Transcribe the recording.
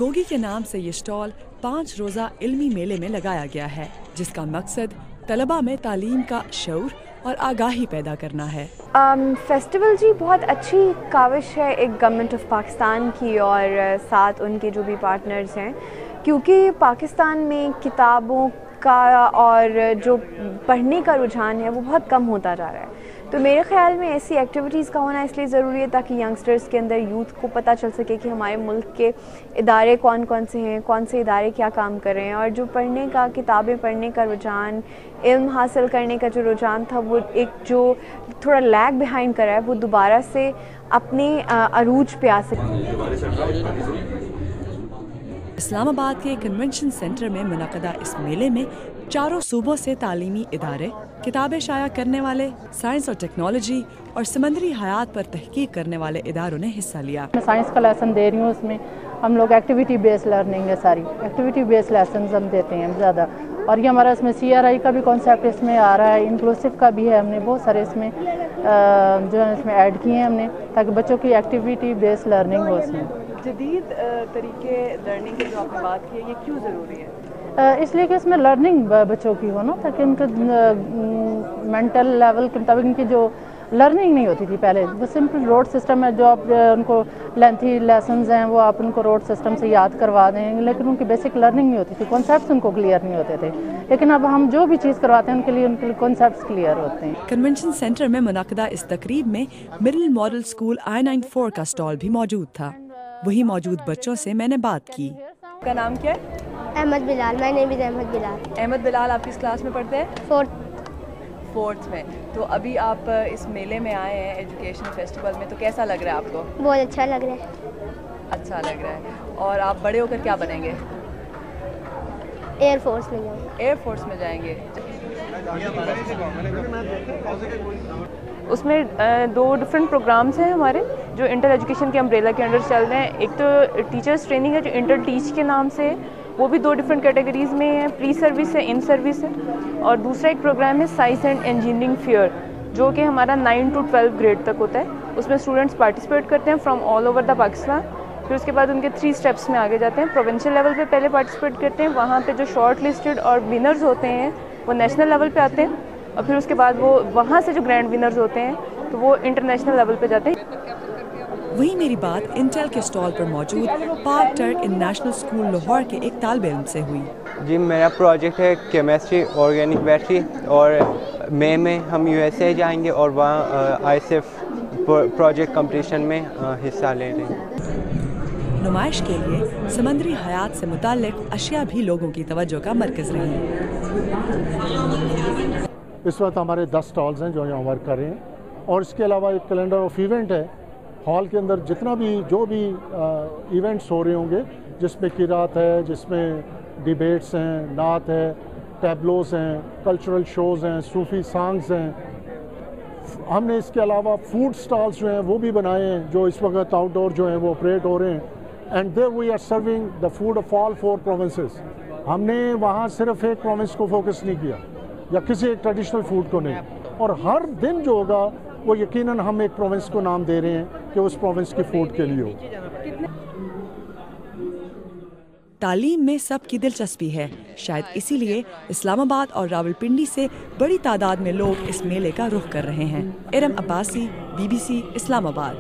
گوگی کے نام سے یہ اسٹال 5 روزہ علمی میلے میں لگایا گیا ہے، جس کا مقصد طلباء میں تعلیم کا شعور اور آگاہی پیدا کرنا ہے۔ فیسٹیول جی بہت اچھی کاوش ہے ایک گورنمنٹ آف پاکستان کی اور ساتھ ان کے جو بھی پارٹنرز ہیں، کیونکہ پاکستان میں کتابوں کا اور جو پڑھنے کا رجحان ہے وہ بہت کم ہوتا جا رہا ہے، تو میرے خیال میں ایسی ایکٹیویٹیز کا ہونا اس لیے ضروری ہے تاکہ ینگسٹرز کے اندر، یوتھ کو پتہ چل سکے کہ ہمارے ملک کے ادارے کون کون سے ہیں، کون سے ادارے کیا کام کر رہے ہیں، اور جو پڑھنے کا، کتابیں پڑھنے کا رجحان، علم حاصل کرنے کا جو رجحان تھا، وہ ایک جو تھوڑا لیگ بیہائنڈ کر رہا ہے، وہ دوبارہ سے اپنے عروج پہ آ سکے۔ اسلام آباد کے کنونشن سینٹر میں منعقدہ اس میلے میں 4 صوبوں سے تعلیمی ادارے، کتابیں شائع کرنے والے، سائنس اور ٹیکنالوجی اور سمندری حیات پر تحقیق کرنے والے اداروں نے حصہ لیا۔ میں سائنس کا لیسن دے رہی ہوں، اس میں ہم لوگ ایکٹیویٹی بیس لرننگ ہے، ساری ایکٹیویٹی بیس لیسنز ہم دیتے ہیں زیادہ، اور یہ ہمارا اس میں CRI کا بھی کانسیپٹ اس میں آ رہا ہے، انکلوسو کا بھی ہے، ہم نے بہت سارے اس میں جو ہے اس میں ایڈ کیے ہیں ہم نے، تاکہ بچوں کی ایکٹیویٹی بیس لرننگ ہو اس میں۔ جدید طریقے لرننگ کی جو آپ نے بات کی ہے، یہ کیوں ضروری ہے؟ اس لیے کہ اس میں لرننگ بچوں کی ہو نا، تاکہ ان کے مینٹل لیول کے مطابق ان کی جو لرننگ نہیں ہوتی تھی پہلے، وہ سمپل روڈ سسٹم ہے، جو آپ ان کو لینتھی لیسنز ہیں وہ آپ ان کو روڈ سسٹم سے یاد کروا دیں، لیکن ان کی بیسک لرننگ نہیں ہوتی تھی، کانسیپٹس ان کو کلیئر نہیں ہوتے تھے، لیکن اب ہم جو بھی چیز کرواتے ہیں ان کے لیے کانسیپٹس کلیئر ہوتے ہیں۔ کنونشن سینٹر میں منعقدہ اس تقریب میں مڈل ماڈل اسکول I-94 کا اسٹال بھی موجود تھا۔ وہی موجود بچوں سے میں نے بات کی۔ آپ کا نام کیا ہے؟ احمد بلال، میں نے بھی احمد بلال۔ احمد بلال، آپ کس کلاس میں پڑھتے ہیں؟ 4th میں۔ تو ابھی آپ اس میلے میں آئے ہیں ایجوکیشن فیسٹیول میں، تو کیسا لگ رہا ہے آپ کو؟ بہت اچھا لگ رہا ہے۔ اچھا لگ رہا ہے۔ اور آپ بڑے ہو کر کیا بنیں گے؟ ایئر فورس میں جاؤں گا۔ ایئر فورس میں جائیں گے۔ اس میں 2 ڈفرینٹ پروگرامس ہیں ہمارے جو انٹر ایجوکیشن کے امبریلا کے انڈر چل رہے ہیں۔ ایک تو ٹیچرس ٹریننگ ہے جو انٹر ٹیچ کے نام سے ہے، وہ بھی 2 ڈفرینٹ کیٹیگریز میں ہے، پری سروس ہے، ان سروس ہے، اور دوسرا ایک پروگرام ہے سائنس اینڈ انجینئرنگ فیئر، جو کہ ہمارا 9 to 12 گریڈ تک ہوتا ہے۔ اس میں اسٹوڈنٹس پارٹیسپیٹ کرتے ہیں from all over the Pakistan, پھر اس کے بعد ان کے 3 اسٹیپس میں آگے جاتے ہیں۔ پروونشل لیول پہ پہلے پارٹیسپیٹ کرتے ہیں، وہاں پہ جو شارٹ لسٹڈ اور ونرز ہوتے ہیں وہ نیشنل لیول پہ آتے ہیں، اور پھر اس کے بعد وہ وہاں سے جو گرینڈ ونرز ہوتے ہیں تو وہ انٹرنیشنل لیول پہ جاتے ہیں۔ وہی میری بات انٹل کے اسٹال پر موجود پاک ٹرک انٹرنیشنل اسکول لاہور کے ایک طالب علم سے ہوئی۔ جی میرا پروجیکٹ ہے کیمسٹری آرگینک بیٹری، اور مئی میں ہم USA جائیں گے اور وہاں ISF پروجیکٹ کمپٹیشن میں حصہ لے رہے ہیں۔ نمائش کے لیے سمندری حیات سے متعلق اشیاء بھی لوگوں کی توجہ کا مرکز رہی۔ اس وقت ہمارے 10 اسٹالز ہیں جو یہاں ورک کر رہے ہیں، اور اس کے علاوہ ایک کیلنڈر آف ایونٹ ہے ہال کے اندر، جتنا بھی جو بھی ایونٹس ہو رہے ہوں گے، جس میں قرات ہے، جس میں ڈیبیٹس ہیں، نعت ہے، ٹیبلوز ہیں، کلچرل شوز ہیں، صوفی سانگز ہیں۔ ہم نے اس کے علاوہ فوڈ سٹالز جو ہیں وہ بھی بنائے ہیں، جو اس وقت آؤٹ ڈور جو ہیں وہ آپریٹ ہو رہے ہیں، and there we are serving the food of all 4 provinces. ہم نے وہاں صرف ایک پروونس کو فوکس نہیں کیا یا کسی ایک ٹریڈیشنل فوڈ کو نہیں، اور ہر دن جو ہوگا وہ یقیناً ہم ایک پروونس کو نام دے رہے ہیں کہ اس پروونس کے فوڈ کے لیے ہو۔ تعلیم میں سب کی دلچسپی ہے، شاید اسی لیے اسلام آباد اور راولپنڈی سے بڑی تعداد میں لوگ اس میلے کا رخ کر رہے ہیں۔ ارم عباسی، BBC اسلام آباد۔